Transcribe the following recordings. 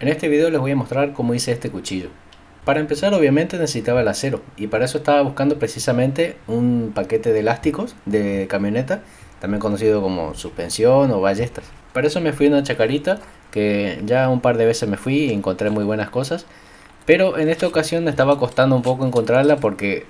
En este video les voy a mostrar cómo hice este cuchillo. Para empezar, obviamente necesitaba el acero y para eso estaba buscando precisamente un paquete de elásticos de camioneta, también conocido como suspensión o ballestas. Para eso me fui a una chacarita que ya un par de veces me fui y encontré muy buenas cosas, pero en esta ocasión me estaba costando un poco encontrarla porque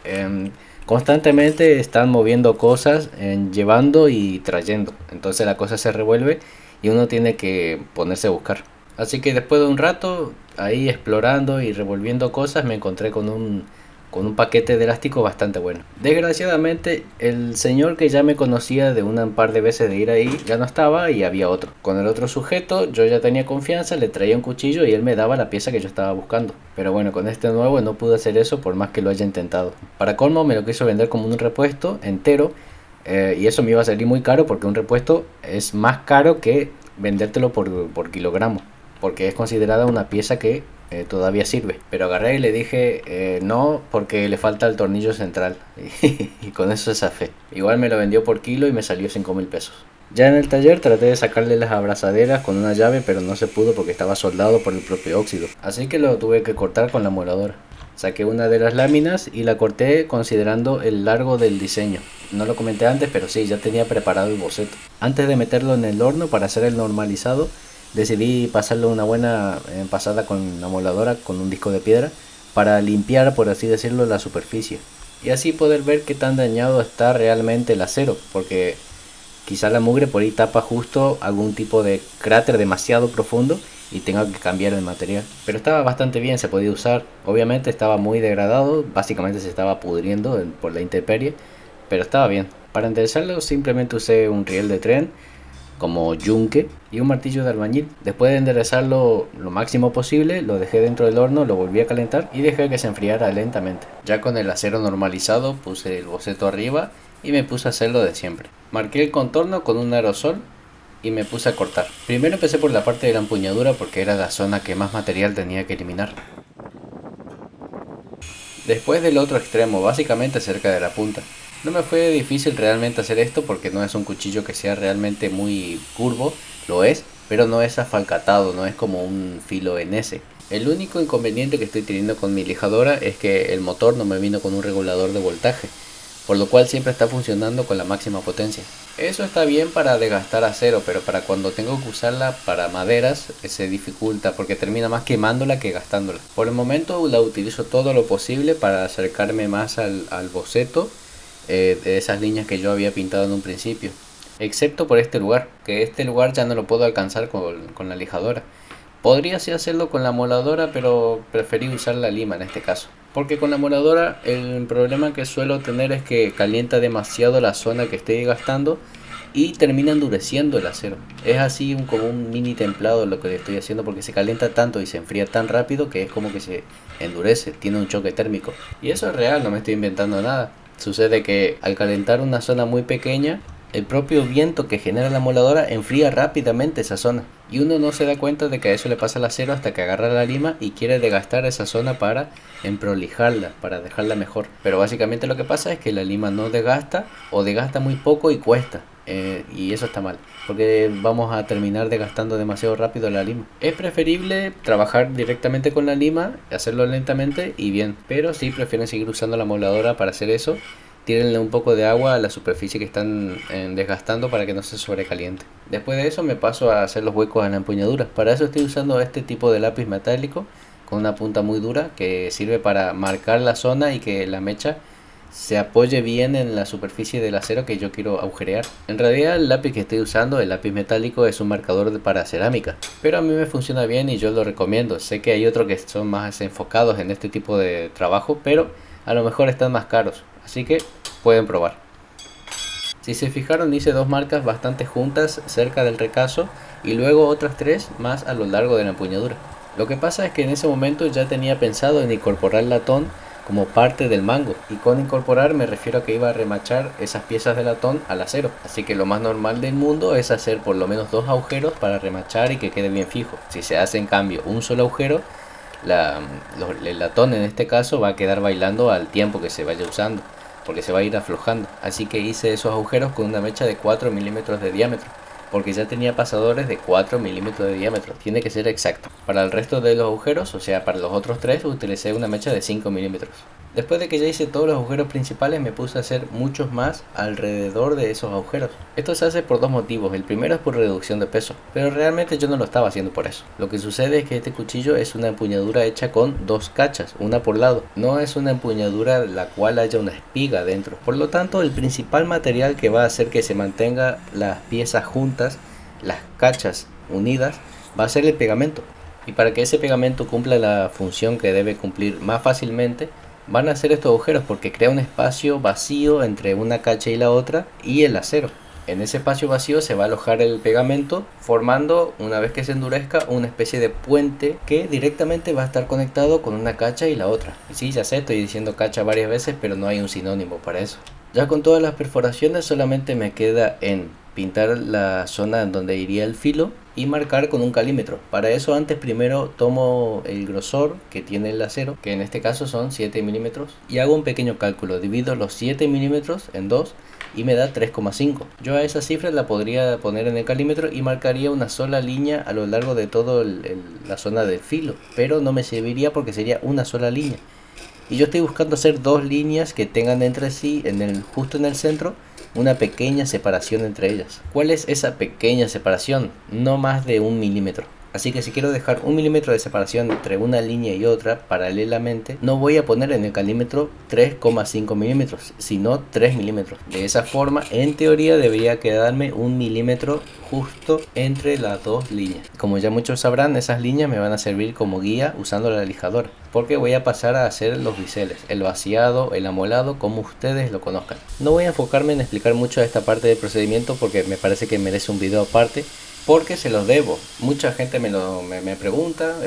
constantemente están moviendo cosas, llevando y trayendo. Entonces la cosa se revuelve y uno tiene que ponerse a buscar. Así que después de un rato ahí explorando y revolviendo cosas me encontré con un paquete de elástico bastante bueno. Desgraciadamente el señor que ya me conocía de un par de veces de ir ahí ya no estaba y había otro. Con el otro sujeto yo ya tenía confianza, le traía un cuchillo y él me daba la pieza que yo estaba buscando. Pero bueno, con este nuevo no pude hacer eso por más que lo haya intentado. Para colmo me lo quiso vender como un repuesto entero, y eso me iba a salir muy caro porque un repuesto es más caro que vendértelo por kilogramo, porque es considerada una pieza que todavía sirve. Pero agarré y le dije no, porque le falta el tornillo central. Y con eso se zafé. Igual me lo vendió por kilo y me salió 5.000 pesos. Ya en el taller traté de sacarle las abrazaderas con una llave, pero no se pudo porque estaba soldado por el propio óxido. Así que lo tuve que cortar con la moladora. Saqué una de las láminas y la corté considerando el largo del diseño. No lo comenté antes, pero sí, ya tenía preparado el boceto. Antes de meterlo en el horno para hacer el normalizado, decidí pasarle una buena pasada con la moladora, con un disco de piedra, para limpiar, por así decirlo, la superficie. Y así poder ver qué tan dañado está realmente el acero, porque quizá la mugre por ahí tapa justo algún tipo de cráter demasiado profundo y tenga que cambiar el material. Pero estaba bastante bien, se podía usar. Obviamente estaba muy degradado, básicamente se estaba pudriendo por la intemperie, pero estaba bien. Para enderezarlo simplemente usé un riel de tren como yunque y un martillo de albañil. Después de enderezarlo lo máximo posible, lo dejé dentro del horno, lo volví a calentar y dejé que se enfriara lentamente. Ya con el acero normalizado puse el boceto arriba y me puse a hacerlo de siempre. Marqué el contorno con un aerosol y me puse a cortar. Primero empecé por la parte de la empuñadura porque era la zona que más material tenía que eliminar. Después del otro extremo, básicamente cerca de la punta. No me fue difícil realmente hacer esto porque no es un cuchillo que sea realmente muy curvo, lo es, pero no es afalcatado, no es como un filo en S. El único inconveniente que estoy teniendo con mi lijadora es que el motor no me vino con un regulador de voltaje, por lo cual siempre está funcionando con la máxima potencia. Eso está bien para desgastar acero, pero para cuando tengo que usarla para maderas se dificulta porque termina más quemándola que gastándola. Por el momento la utilizo todo lo posible para acercarme más al boceto de esas líneas que yo había pintado en un principio. Excepto por este lugar, que este lugar ya no lo puedo alcanzar con la lijadora. Podría sí hacerlo con la moladora, pero preferí usar la lima en este caso. Porque con la moladora el problema que suelo tener es que calienta demasiado la zona que estoy gastando y termina endureciendo el acero. Es así como un mini templado lo que le estoy haciendo porque se calienta tanto y se enfría tan rápido que es como que se endurece, tiene un choque térmico. Y eso es real, no me estoy inventando nada. Sucede que al calentar una zona muy pequeña, el propio viento que genera la moladora enfría rápidamente esa zona y uno no se da cuenta de que a eso le pasa al acero hasta que agarra la lima y quiere desgastar esa zona para emprolijarla, para dejarla mejor. Pero básicamente lo que pasa es que la lima no desgasta o desgasta muy poco y cuesta. Y eso está mal, porque vamos a terminar desgastando demasiado rápido la lima. Es preferible trabajar directamente con la lima, hacerlo lentamente y bien, pero si prefieren seguir usando la moladora para hacer eso, tírenle un poco de agua a la superficie que están desgastando para que no se sobrecaliente. Después de eso me paso a hacer los huecos en la empuñadura. Para eso estoy usando este tipo de lápiz metálico con una punta muy dura que sirve para marcar la zona y que la mecha se apoye bien en la superficie del acero que yo quiero agujerear. En realidad el lápiz que estoy usando, el lápiz metálico, es un marcador para cerámica, pero a mí me funciona bien y yo lo recomiendo. Sé que hay otros que son más enfocados en este tipo de trabajo, pero a lo mejor están más caros, así que pueden probar. Si se fijaron, hice dos marcas bastante juntas cerca del recazo y luego otras tres más a lo largo de la empuñadura. Lo que pasa es que en ese momento ya tenía pensado en incorporar el latón como parte del mango, y con incorporar me refiero a que iba a remachar esas piezas de latón al acero, así que lo más normal del mundo es hacer por lo menos dos agujeros para remachar y que quede bien fijo. Si se hace en cambio un solo agujero, el latón en este caso va a quedar bailando al tiempo que se vaya usando, porque se va a ir aflojando. Así que hice esos agujeros con una mecha de 4 milímetros de diámetro porque ya tenía pasadores de 4 milímetros de diámetro, tiene que ser exacto. Para el resto de los agujeros, o sea para los otros tres, utilicé una mecha de 5 milímetros. Después de que ya hice todos los agujeros principales, me puse a hacer muchos más alrededor de esos agujeros. Esto se hace por dos motivos. El primero es por reducción de peso, pero realmente yo no lo estaba haciendo por eso. Lo que sucede es que este cuchillo es una empuñadura hecha con dos cachas, una por lado. No es una empuñadura la cual haya una espiga dentro. Por lo tanto, el principal material que va a hacer que se mantenga las piezas juntas, las cachas unidas, va a ser el pegamento. Y para que ese pegamento cumpla la función que debe cumplir más fácilmente, van a hacer estos agujeros porque crea un espacio vacío entre una cacha y la otra y el acero. En ese espacio vacío se va a alojar el pegamento, formando, una vez que se endurezca, una especie de puente que directamente va a estar conectado con una cacha y la otra. Y sí, ya sé, estoy diciendo cacha varias veces, pero no hay un sinónimo para eso. Ya con todas las perforaciones solamente me queda en pintar la zona en donde iría el filo y marcar con un calímetro. Para eso antes primero tomo el grosor que tiene el acero, que en este caso son 7 milímetros, y hago un pequeño cálculo. Divido los 7 milímetros en 2 y me da 3,5. Yo a esa cifra la podría poner en el calímetro y marcaría una sola línea a lo largo de toda la zona del filo, pero no me serviría porque sería una sola línea. Y yo estoy buscando hacer dos líneas que tengan entre sí, justo en el centro, una pequeña separación entre ellas. ¿Cuál es esa pequeña separación? No más de 1 milímetro. Así que si quiero dejar 1 milímetro de separación entre una línea y otra paralelamente, no voy a poner en el calímetro 3,5 milímetros, sino 3 milímetros. De esa forma, en teoría debería quedarme 1 milímetro justo entre las dos líneas. Como ya muchos sabrán, esas líneas me van a servir como guía usando la lijadora, porque voy a pasar a hacer los biseles, el vaciado, el amolado, como ustedes lo conozcan. No voy a enfocarme en explicar mucho esta parte del procedimiento porque me parece que merece un video aparte, porque se los debo. Mucha gente me pregunta,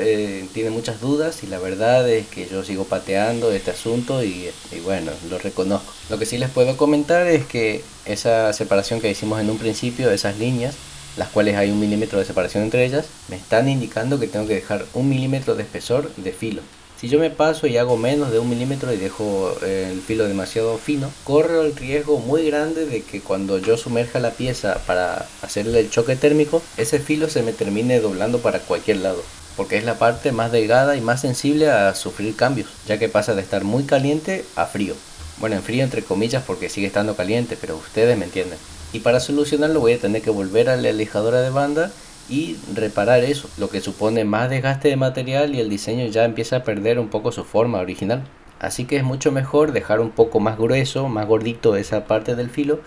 tiene muchas dudas y la verdad es que yo sigo pateando este asunto y bueno, lo reconozco. Lo que sí les puedo comentar es que esa separación que hicimos en un principio, esas líneas, las cuales hay 1 milímetro de separación entre ellas, me están indicando que tengo que dejar 1 milímetro de espesor de filo. Si yo me paso y hago menos de 1 milímetro y dejo el filo demasiado fino, corro el riesgo muy grande de que cuando yo sumerja la pieza para hacerle el choque térmico, ese filo se me termine doblando para cualquier lado, porque es la parte más delgada y más sensible a sufrir cambios, ya que pasa de estar muy caliente a frío. Bueno, en frío entre comillas porque sigue estando caliente, pero ustedes me entienden. Y para solucionarlo voy a tener que volver a la lijadora de banda y reparar eso, lo que supone más desgaste de material y el diseño ya empieza a perder un poco su forma original. Así que es mucho mejor dejar un poco más grueso, más gordito esa parte del filo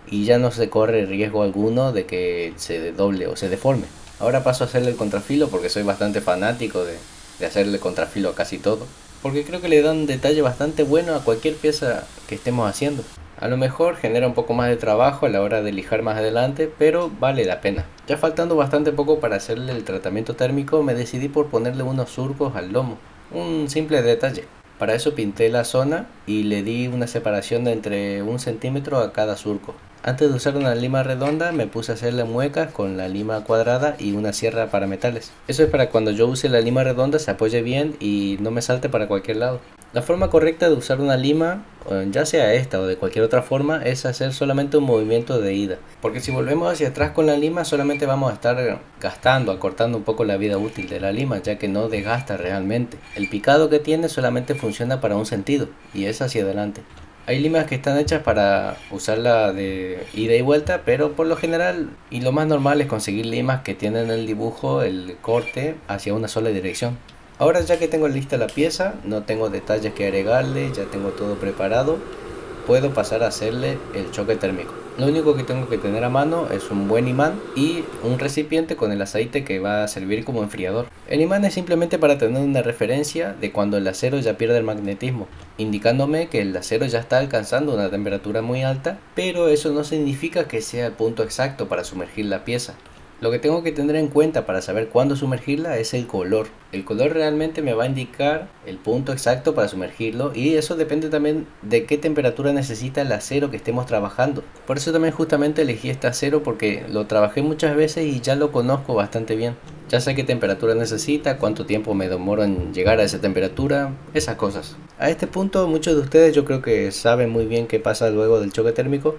y ya no se corre riesgo alguno de que se doble o se deforme. Ahora paso a hacerle el contrafilo porque soy bastante fanático de hacerle contrafilo a casi todo, porque creo que le da un detalle bastante bueno a cualquier pieza que estemos haciendo. A lo mejor genera un poco más de trabajo a la hora de lijar más adelante, pero vale la pena. Ya faltando bastante poco para hacerle el tratamiento térmico, me decidí por ponerle unos surcos al lomo. Un simple detalle. Para eso pinté la zona y le di una separación de entre 1 centímetro a cada surco. Antes de usar una lima redonda me puse a hacerle muecas con la lima cuadrada y una sierra para metales. Eso es para cuando yo use la lima redonda se apoye bien y no me salte para cualquier lado. La forma correcta de usar una lima, ya sea esta o de cualquier otra forma, es hacer solamente un movimiento de ida. Porque si volvemos hacia atrás con la lima solamente vamos a estar gastando, acortando un poco la vida útil de la lima, ya que no desgasta realmente. El picado que tiene solamente funciona para un sentido y es hacia adelante. Hay limas que están hechas para usarla de ida y vuelta, pero por lo general y lo más normal es conseguir limas que tienen el dibujo, el corte hacia una sola dirección. Ahora ya que tengo lista la pieza, no tengo detalles que agregarle, ya tengo todo preparado, puedo pasar a hacerle el choque térmico. Lo único que tengo que tener a mano es un buen imán y un recipiente con el aceite que va a servir como enfriador. El imán es simplemente para tener una referencia de cuando el acero ya pierde el magnetismo, indicándome que el acero ya está alcanzando una temperatura muy alta, pero eso no significa que sea el punto exacto para sumergir la pieza. Lo que tengo que tener en cuenta para saber cuándo sumergirla es el color. El color realmente me va a indicar el punto exacto para sumergirlo y eso depende también de qué temperatura necesita el acero que estemos trabajando. Por eso también justamente elegí este acero porque lo trabajé muchas veces y ya lo conozco bastante bien. Ya sé qué temperatura necesita, cuánto tiempo me demoro en llegar a esa temperatura, esas cosas. A este punto muchos de ustedes yo creo que saben muy bien qué pasa luego del choque térmico.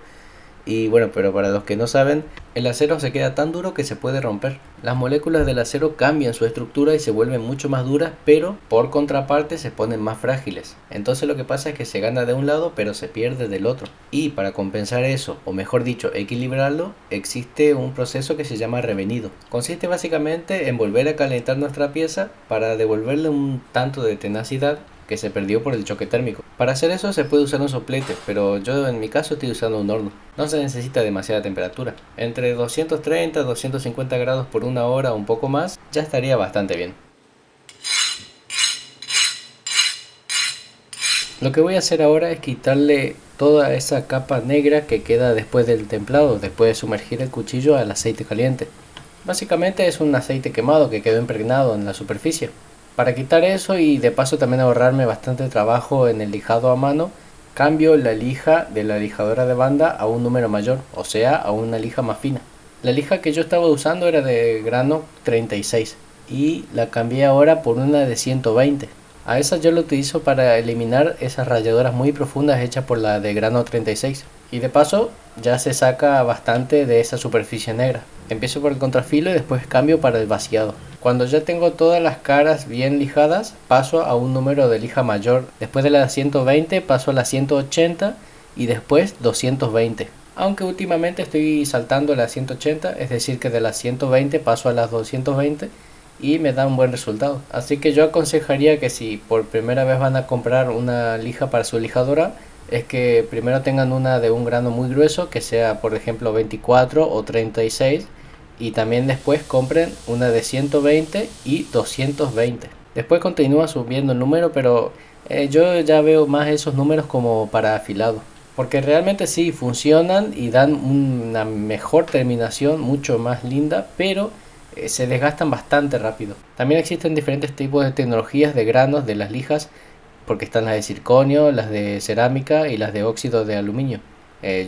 Y bueno, pero para los que no saben, el acero se queda tan duro que se puede romper. Las moléculas del acero cambian su estructura y se vuelven mucho más duras, pero por contraparte se ponen más frágiles. Entonces lo que pasa es que se gana de un lado, pero se pierde del otro. Y para compensar eso, o mejor dicho, equilibrarlo, existe un proceso que se llama revenido. Consiste básicamente en volver a calentar nuestra pieza para devolverle un tanto de tenacidad que se perdió por el choque térmico. Para hacer eso se puede usar un soplete, pero yo en mi caso estoy usando un horno. No se necesita demasiada temperatura. Entre 230 y 250 grados por una hora o un poco más, ya estaría bastante bien. Lo que voy a hacer ahora es quitarle toda esa capa negra que queda después del templado, después de sumergir el cuchillo al aceite caliente. Básicamente es un aceite quemado que quedó impregnado en la superficie. Para quitar eso y de paso también ahorrarme bastante trabajo en el lijado a mano, cambio la lija de la lijadora de banda a un número mayor, o sea, a una lija más fina. La lija que yo estaba usando era de grano 36 y la cambié ahora por una de 120. A esa yo la utilizo para eliminar esas rayadoras muy profundas hechas por la de grano 36. Y de paso ya se saca bastante de esa superficie negra. Empiezo por el contrafilo y después cambio para el vaciado. Cuando ya tengo todas las caras bien lijadas, paso a un número de lija mayor. Después de la 120 paso a la 180 y después 220. Aunque últimamente estoy saltando la 180, es decir que de las 120 paso a las 220 y me da un buen resultado. Así que yo aconsejaría que si por primera vez van a comprar una lija para su lijadora, es que primero tengan una de un grano muy grueso, que sea por ejemplo 24 o 36, y también después compren una de 120 y 220. Después continúa subiendo el número, pero yo ya veo más esos números como para afilado, porque realmente sí funcionan y dan una mejor terminación, mucho más linda, pero se desgastan bastante rápido. También existen diferentes tipos de tecnologías de granos de las lijas, porque están las de circonio, las de cerámica y las de óxido de aluminio.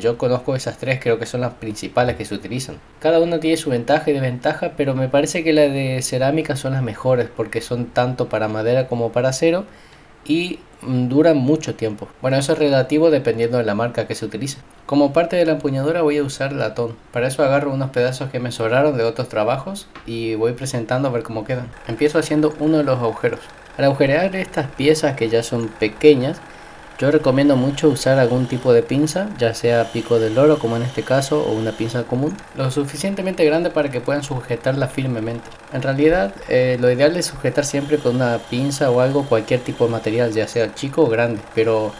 Yo conozco esas tres, creo que son las principales que se utilizan. Cada una tiene su ventaja y desventaja, pero me parece que las de cerámica son las mejores porque son tanto para madera como para acero y duran mucho tiempo. Bueno, eso es relativo dependiendo de la marca que se utilice. Como parte de la empuñadura voy a usar latón. Para eso agarro unos pedazos que me sobraron de otros trabajos y voy presentando a ver cómo quedan. Empiezo haciendo uno de los agujeros. Al agujerear estas piezas que ya son pequeñas, yo recomiendo mucho usar algún tipo de pinza, ya sea pico de loro como en este caso o una pinza común, lo suficientemente grande para que puedan sujetarla firmemente. En realidad lo ideal es sujetar siempre con una pinza o algo, cualquier tipo de material, ya sea chico o grande, pero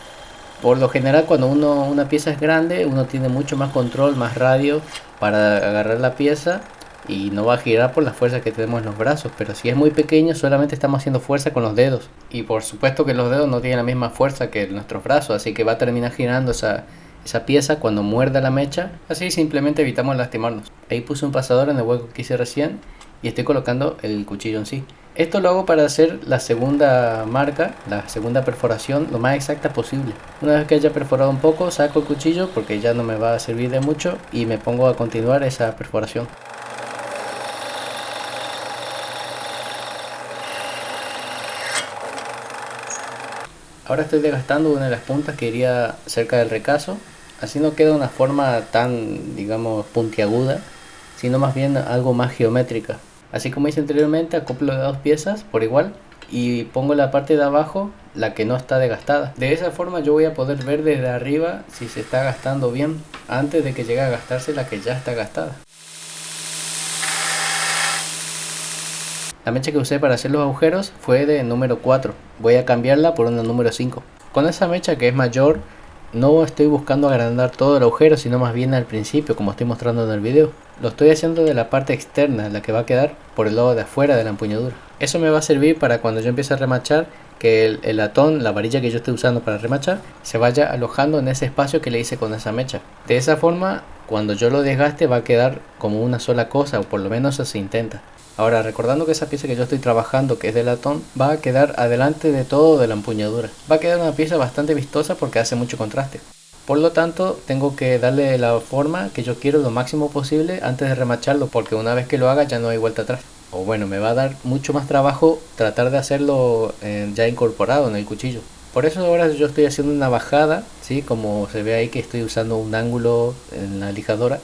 por lo general cuando una pieza es grande uno tiene mucho más control, más radio para agarrar la pieza y no va a girar por la fuerza que tenemos en los brazos, pero si es muy pequeño solamente estamos haciendo fuerza con los dedos y por supuesto que los dedos no tienen la misma fuerza que nuestros brazos, así que va a terminar girando esa pieza cuando muerda la mecha, así simplemente evitamos lastimarnos. Ahí puse un pasador en el hueco que hice recién y estoy colocando el cuchillo en sí. Esto lo hago para hacer la segunda marca, la segunda perforación lo más exacta posible. Una vez que haya perforado un poco, saco el cuchillo porque ya no me va a servir de mucho y me pongo a continuar esa perforación. Ahora estoy desgastando una de las puntas que iría cerca del recazo, así no queda una forma tan, digamos, puntiaguda, sino más bien algo más geométrica. Así como hice anteriormente, acoplo de dos piezas por igual y pongo la parte de abajo, la que no está desgastada. De esa forma yo voy a poder ver desde arriba si se está gastando bien antes de que llegue a gastarse la que ya está gastada. La mecha que usé para hacer los agujeros fue de número 4. Voy a cambiarla por una número 5. Con esa mecha que es mayor, no estoy buscando agrandar todo el agujero, sino más bien al principio, como estoy mostrando en el video. Lo estoy haciendo de la parte externa, la que va a quedar por el lado de afuera de la empuñadura. Eso me va a servir para cuando yo empiece a remachar, que el latón, la varilla que yo estoy usando para remachar, se vaya alojando en ese espacio que le hice con esa mecha. De esa forma, cuando yo lo desgaste va a quedar como una sola cosa, o por lo menos eso se intenta. Ahora, recordando que esa pieza que yo estoy trabajando, que es de latón, va a quedar adelante de todo de la empuñadura. Va a quedar una pieza bastante vistosa porque hace mucho contraste. Por lo tanto, tengo que darle la forma que yo quiero lo máximo posible antes de remacharlo, porque una vez que lo haga ya no hay vuelta atrás. O bueno, me va a dar mucho más trabajo tratar de hacerlo ya incorporado en el cuchillo. Por eso ahora yo estoy haciendo una bajada, ¿sí? Como se ve ahí que estoy usando un ángulo en la lijadora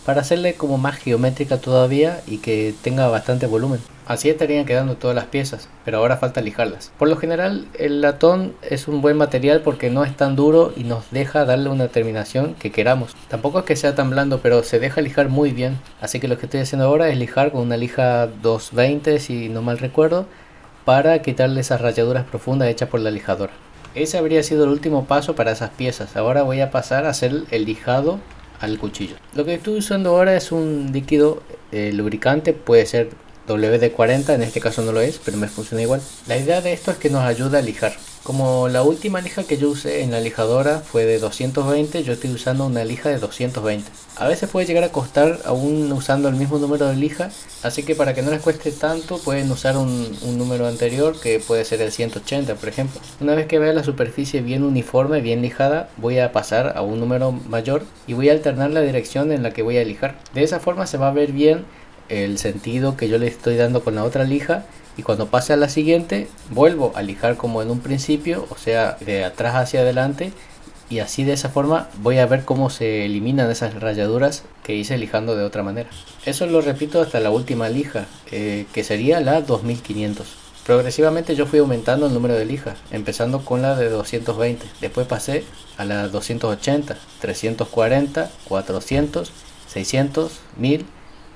para hacerle como más geométrica todavía y que tenga bastante volumen. Así estarían quedando todas las piezas, pero ahora falta lijarlas. Por lo general el latón es un buen material porque no es tan duro y nos deja darle una terminación que queramos. Tampoco es que sea tan blando, pero se deja lijar muy bien. Así que lo que estoy haciendo ahora es lijar con una lija 220, si no mal recuerdo, para quitarle esas rayaduras profundas hechas por la lijadora. Ese habría sido el último paso para esas piezas. Ahora voy a pasar a hacer el lijado al cuchillo. Lo que estoy usando ahora es un líquido lubricante, puede ser WD-40, en este caso no lo es, pero me funciona igual. La idea de esto es que nos ayuda a lijar. Como la última lija que yo usé en la lijadora fue de 220, yo estoy usando una lija de 220. A veces puede llegar a costar aún usando el mismo número de lija, así que para que no les cueste tanto pueden usar un número anterior que puede ser el 180, por ejemplo. Una vez que vea la superficie bien uniforme, bien lijada, voy a pasar a un número mayor y voy a alternar la dirección en la que voy a lijar. De esa forma se va a ver bien el sentido que yo le estoy dando con la otra lija, y cuando pase a la siguiente vuelvo a lijar como en un principio, o sea, de atrás hacia adelante, y así de esa forma voy a ver cómo se eliminan esas rayaduras que hice lijando de otra manera. Eso lo repito hasta la última lija, que sería la 2500. Progresivamente yo fui aumentando el número de lijas, empezando con la de 220, después pasé a la 280, 340, 400, 600, 1000,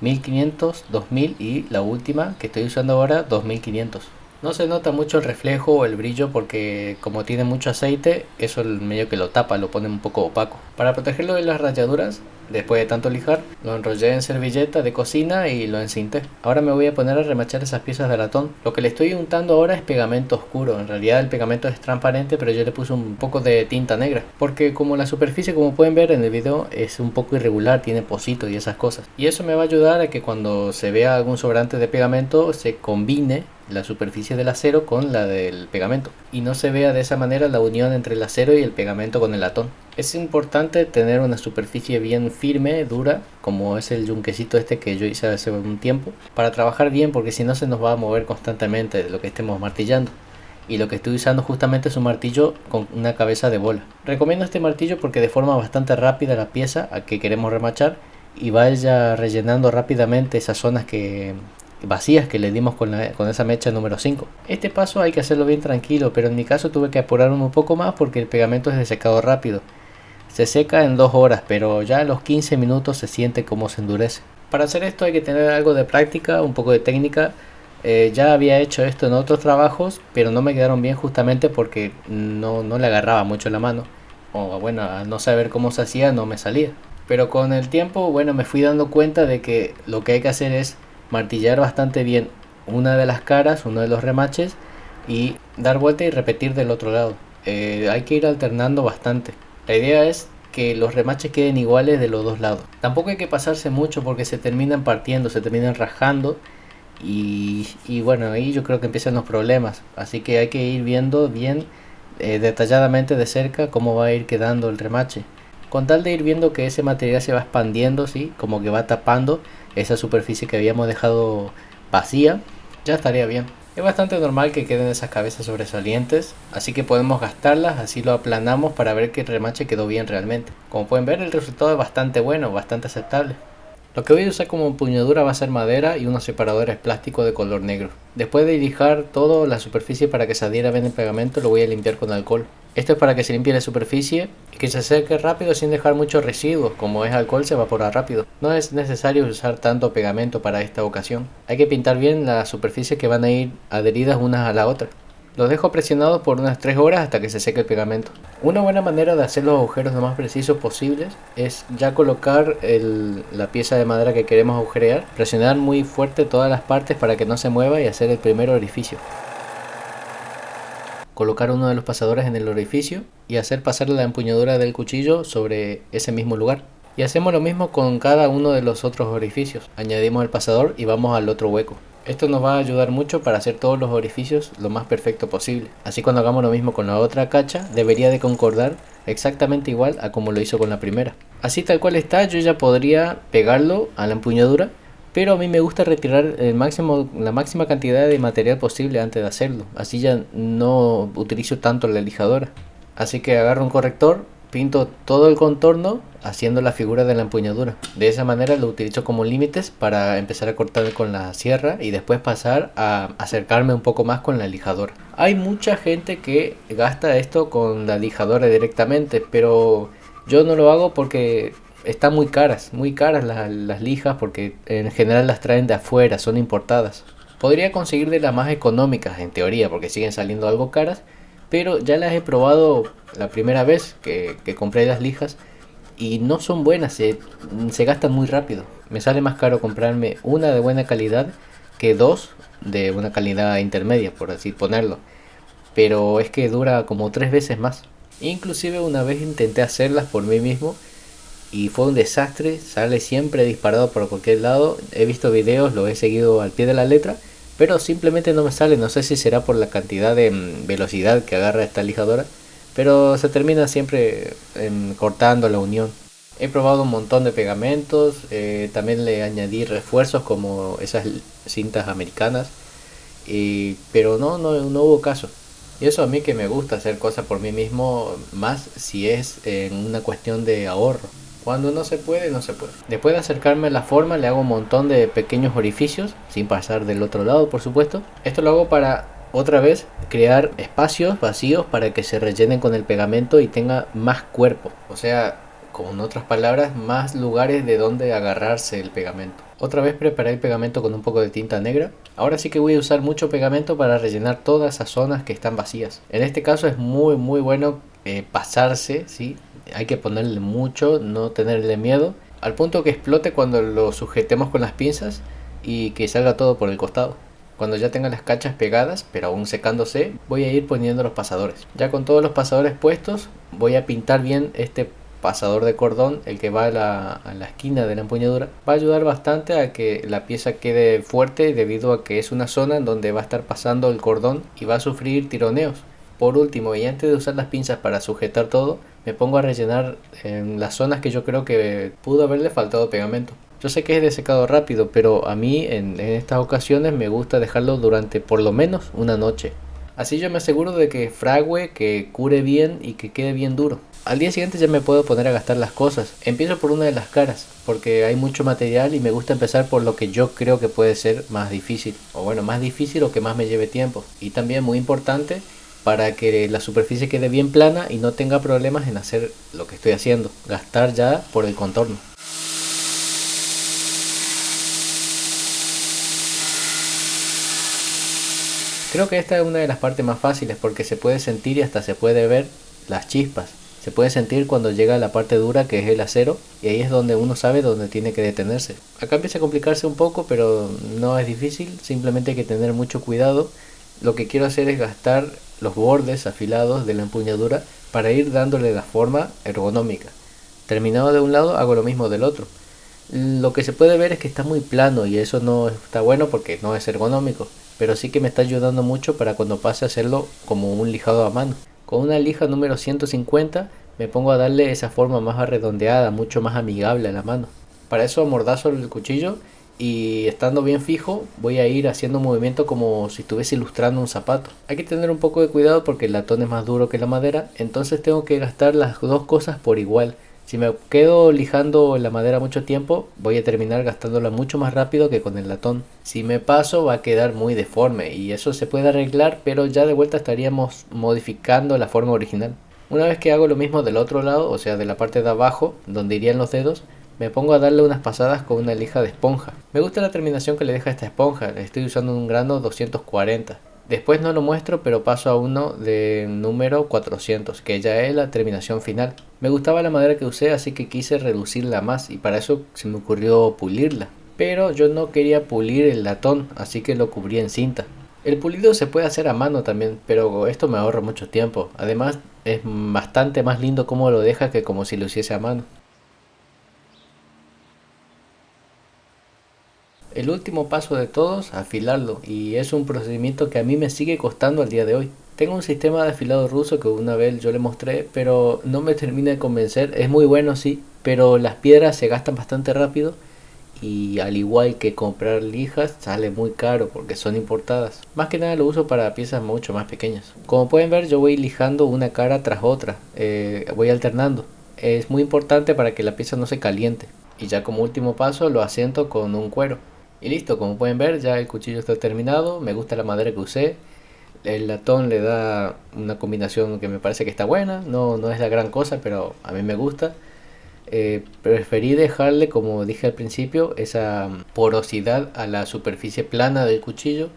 1500, 2000 y la última que estoy usando ahora 2500. No se nota mucho el reflejo o el brillo porque como tiene mucho aceite, eso el medio que lo tapa, lo pone un poco opaco. Para protegerlo de las rayaduras, después de tanto lijar, lo enrollé en servilleta de cocina y lo encinté. Ahora me voy a poner a remachar esas piezas de latón. Lo que le estoy untando ahora es pegamento oscuro. En realidad el pegamento es transparente, pero yo le puse un poco de tinta negra. Porque como la superficie, como pueden ver en el video, es un poco irregular, tiene pocitos y esas cosas. Y eso me va a ayudar a que cuando se vea algún sobrante de pegamento, se combine la superficie del acero con la del pegamento y no se vea de esa manera la unión entre el acero y el pegamento con el latón. Es importante tener una superficie bien firme, dura, como es el yunquecito este que yo hice hace un tiempo, para trabajar bien, porque si no se nos va a mover constantemente de lo que estemos martillando. Y lo que estoy usando justamente es un martillo con una cabeza de bola. Recomiendo este martillo porque deforma bastante rápida la pieza a que queremos remachar y vaya rellenando rápidamente esas zonas vacías que le dimos con esa mecha número 5. Este paso hay que hacerlo bien tranquilo, pero en mi caso tuve que apurarme un poco más porque el pegamento es de secado rápido. Se seca en 2 horas, pero ya a los 15 minutos se siente como se endurece. Para hacer esto hay que tener algo de práctica, un poco de técnica. Ya había hecho esto en otros trabajos, pero no me quedaron bien justamente porque no le agarraba mucho la mano. O bueno, al no saber cómo se hacía no me salía. Pero con el tiempo, bueno, me fui dando cuenta de que lo que hay que hacer es martillar bastante bien una de las caras, uno de los remaches, y dar vuelta y repetir del otro lado. Hay que ir alternando bastante. La idea es que los remaches queden iguales de los dos lados. Tampoco hay que pasarse mucho porque se terminan partiendo, se terminan rajando y bueno, ahí yo creo que empiezan los problemas. Así que hay que ir viendo bien detalladamente de cerca cómo va a ir quedando el remache. Con tal de ir viendo que ese material se va expandiendo, ¿sí? Como que va tapando esa superficie que habíamos dejado vacía, ya estaría bien. Es bastante normal que queden esas cabezas sobresalientes, así que podemos gastarlas, así lo aplanamos para ver que el remache quedó bien realmente. Como pueden ver, el resultado es bastante bueno, bastante aceptable. Lo que voy a usar como empuñadura va a ser madera y unos separadores plásticos de color negro. Después de lijar toda la superficie para que se adhiera bien el pegamento, lo voy a limpiar con alcohol. Esto es para que se limpie la superficie y que se seque rápido sin dejar muchos residuos. Como es alcohol, se evapora rápido. No es necesario usar tanto pegamento para esta ocasión. Hay que pintar bien las superficies que van a ir adheridas unas a la otra. Los dejo presionados por unas 3 horas hasta que se seque el pegamento. Una buena manera de hacer los agujeros lo más precisos posibles es ya colocar la pieza de madera que queremos agujerear, presionar muy fuerte todas las partes para que no se mueva y hacer el primer orificio. Colocar uno de los pasadores en el orificio y hacer pasar la empuñadura del cuchillo sobre ese mismo lugar. Y hacemos lo mismo con cada uno de los otros orificios. Añadimos el pasador y vamos al otro hueco. Esto nos va a ayudar mucho para hacer todos los orificios lo más perfecto posible. Así cuando hagamos lo mismo con la otra cacha, debería de concordar exactamente igual a como lo hizo con la primera. Así tal cual está, yo ya podría pegarlo a la empuñadura pero a mí me gusta retirar la máxima cantidad de material posible antes de hacerlo, así ya no utilizo tanto la lijadora. Así que agarro un corrector, pinto todo el contorno haciendo la figura de la empuñadura. De esa manera lo utilizo como límites para empezar a cortar con la sierra y después pasar a acercarme un poco más con la lijadora. Hay mucha gente que gasta esto con la lijadora directamente, pero yo no lo hago porque están muy caras las lijas, porque en general las traen de afuera, son importadas. Podría conseguir de las más económicas en teoría, porque siguen saliendo algo caras, pero ya las he probado la primera vez que compré las lijas y no son buenas, se gastan muy rápido. Me sale más caro comprarme una de buena calidad que dos de una calidad intermedia, por así ponerlo. Pero es que dura como 3 veces más. Inclusive una vez intenté hacerlas por mí mismo y fue un desastre, sale siempre disparado por cualquier lado. He visto videos, lo he seguido al pie de la letra, pero simplemente no me sale. No sé si será por la cantidad de velocidad que agarra esta lijadora, pero se termina siempre cortando la unión. He probado un montón de pegamentos, también le añadí refuerzos como esas cintas americanas, pero no hubo caso. Y eso a mí que me gusta hacer cosas por mí mismo, más si es en una cuestión de ahorro. Cuando no se puede, no se puede. Después de acercarme a la forma, le hago un montón de pequeños orificios, sin pasar del otro lado, por supuesto. Esto lo hago para, otra vez, crear espacios vacíos para que se rellenen con el pegamento y tenga más cuerpo. O sea, con otras palabras, más lugares de donde agarrarse el pegamento. Otra vez preparé el pegamento con un poco de tinta negra. Ahora sí que voy a usar mucho pegamento para rellenar todas esas zonas que están vacías. En este caso es muy bueno pasarse, ¿sí? Hay que ponerle mucho, no tenerle miedo, al punto que explote cuando lo sujetemos con las pinzas y que salga todo por el costado. Cuando ya tenga las cachas pegadas, pero aún secándose, voy a ir poniendo los pasadores. Ya con todos los pasadores puestos, voy a pintar bien este pasador de cordón, el que va a la esquina de la empuñadura. Va a ayudar bastante a que la pieza quede fuerte, debido a que es una zona en donde va a estar pasando el cordón y va a sufrir tironeos. Por último, y antes de usar las pinzas para sujetar todo, me pongo a rellenar en las zonas que yo creo que pudo haberle faltado pegamento. Yo sé que es de secado rápido, pero a mí en estas ocasiones me gusta dejarlo durante por lo menos una noche. Así yo me aseguro de que frague, que cure bien y que quede bien duro. Al día siguiente ya me puedo poner a gastar las cosas. Empiezo por una de las caras, porque hay mucho material y me gusta empezar por lo que yo creo que puede ser más difícil. O bueno, más difícil o que más me lleve tiempo. Y también muy importante, para que la superficie quede bien plana y no tenga problemas en hacer lo que estoy haciendo, gastar ya por el contorno. Creo que esta es una de las partes más fáciles, porque se puede sentir y hasta se puede ver las chispas. Se puede sentir cuando llega a la parte dura, que es el acero, y ahí es donde uno sabe dónde tiene que detenerse. Acá empieza a complicarse un poco, pero no es difícil, simplemente hay que tener mucho cuidado. Lo que quiero hacer es gastar los bordes afilados de la empuñadura para ir dándole la forma ergonómica. Terminado de un lado, hago lo mismo del otro. Lo que se puede ver es que está muy plano y eso no está bueno porque no es ergonómico, pero sí que me está ayudando mucho para cuando pase a hacerlo como un lijado a mano. Con una lija número 150 me pongo a darle esa forma más redondeada, mucho más amigable a la mano. Para eso amordazo el cuchillo y, estando bien fijo, voy a ir haciendo un movimiento como si estuviese ilustrando un zapato. Hay que tener un poco de cuidado porque el latón es más duro que la madera, entonces tengo que gastar las dos cosas por igual. Si me quedo lijando la madera mucho tiempo, voy a terminar gastándola mucho más rápido que con el latón. Si me paso, va a quedar muy deforme y eso se puede arreglar, pero ya de vuelta estaríamos modificando la forma original. Una vez que hago lo mismo del otro lado, o sea de la parte de abajo, donde irían los dedos, me pongo a darle unas pasadas con una lija de esponja. Me gusta la terminación que le deja esta esponja, estoy usando un grano 240. Después no lo muestro, pero paso a uno de número 400, que ya es la terminación final. Me gustaba la madera que usé, así que quise reducirla más y para eso se me ocurrió pulirla. Pero yo no quería pulir el latón, así que lo cubrí en cinta. El pulido se puede hacer a mano también, pero esto me ahorra mucho tiempo. Además es bastante más lindo como lo deja que como si lo hiciese a mano. El último paso de todos, afilarlo, y es un procedimiento que a mí me sigue costando al día de hoy. Tengo un sistema de afilado ruso que una vez yo le mostré, pero no me termina de convencer. Es muy bueno, sí, pero las piedras se gastan bastante rápido y al igual que comprar lijas sale muy caro porque son importadas. Más que nada lo uso para piezas mucho más pequeñas. Como pueden ver, yo voy lijando una cara tras otra, voy alternando. Es muy importante para que la pieza no se caliente. Y ya como último paso lo asiento con un cuero. Y listo, como pueden ver ya el cuchillo está terminado. Me gusta la madera que usé. El latón le da una combinación que me parece que está buena. No es la gran cosa, pero a mí me gusta. Preferí dejarle, como dije al principio, esa porosidad a la superficie plana del cuchillo.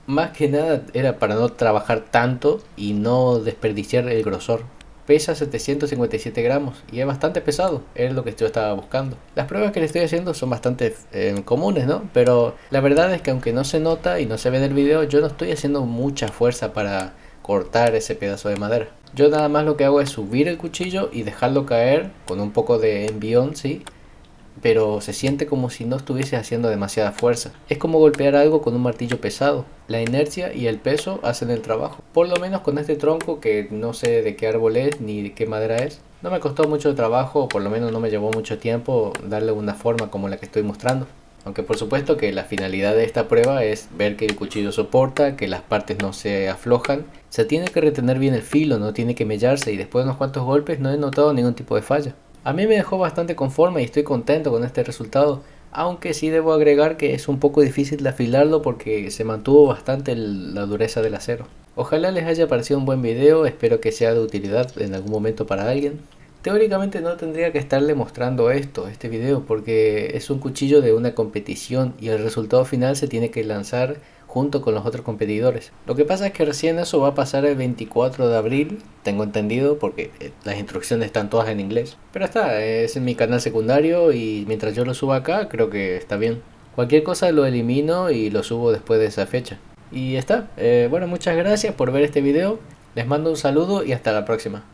Más que nada era para no trabajar tanto y no desperdiciar el grosor. Pesa 757 gramos y es bastante pesado, es lo que yo estaba buscando. Las pruebas que le estoy haciendo son bastante comunes, ¿no? Pero la verdad es que aunque no se nota y no se ve en el video, yo no estoy haciendo mucha fuerza para cortar ese pedazo de madera. Yo nada más lo que hago es subir el cuchillo y dejarlo caer con un poco de envión, ¿sí? Pero se siente como si no estuviese haciendo demasiada fuerza. Es como golpear algo con un martillo pesado. La inercia y el peso hacen el trabajo. Por lo menos con este tronco, que no sé de qué árbol es ni de qué madera es, no me costó mucho trabajo, o por lo menos no me llevó mucho tiempo darle una forma como la que estoy mostrando. Aunque por supuesto que la finalidad de esta prueba es ver que el cuchillo soporta, que las partes no se aflojan. Se tiene que retener bien el filo, no tiene que mellarse, y después de unos cuantos golpes no he notado ningún tipo de falla. A mí me dejó bastante conforme y estoy contento con este resultado, aunque sí debo agregar que es un poco difícil de afilarlo porque se mantuvo bastante la dureza del acero. Ojalá les haya parecido un buen video, espero que sea de utilidad en algún momento para alguien. Teóricamente no tendría que estarle mostrando este video, porque es un cuchillo de una competición y el resultado final se tiene que lanzar junto con los otros competidores. Lo que pasa es que recién eso va a pasar el 24 de abril, tengo entendido, porque las instrucciones están todas en inglés. Pero está, es en mi canal secundario y mientras yo lo suba acá, creo que está bien. Cualquier cosa lo elimino y lo subo después de esa fecha. Y está, bueno, muchas gracias por ver este video, les mando un saludo y hasta la próxima.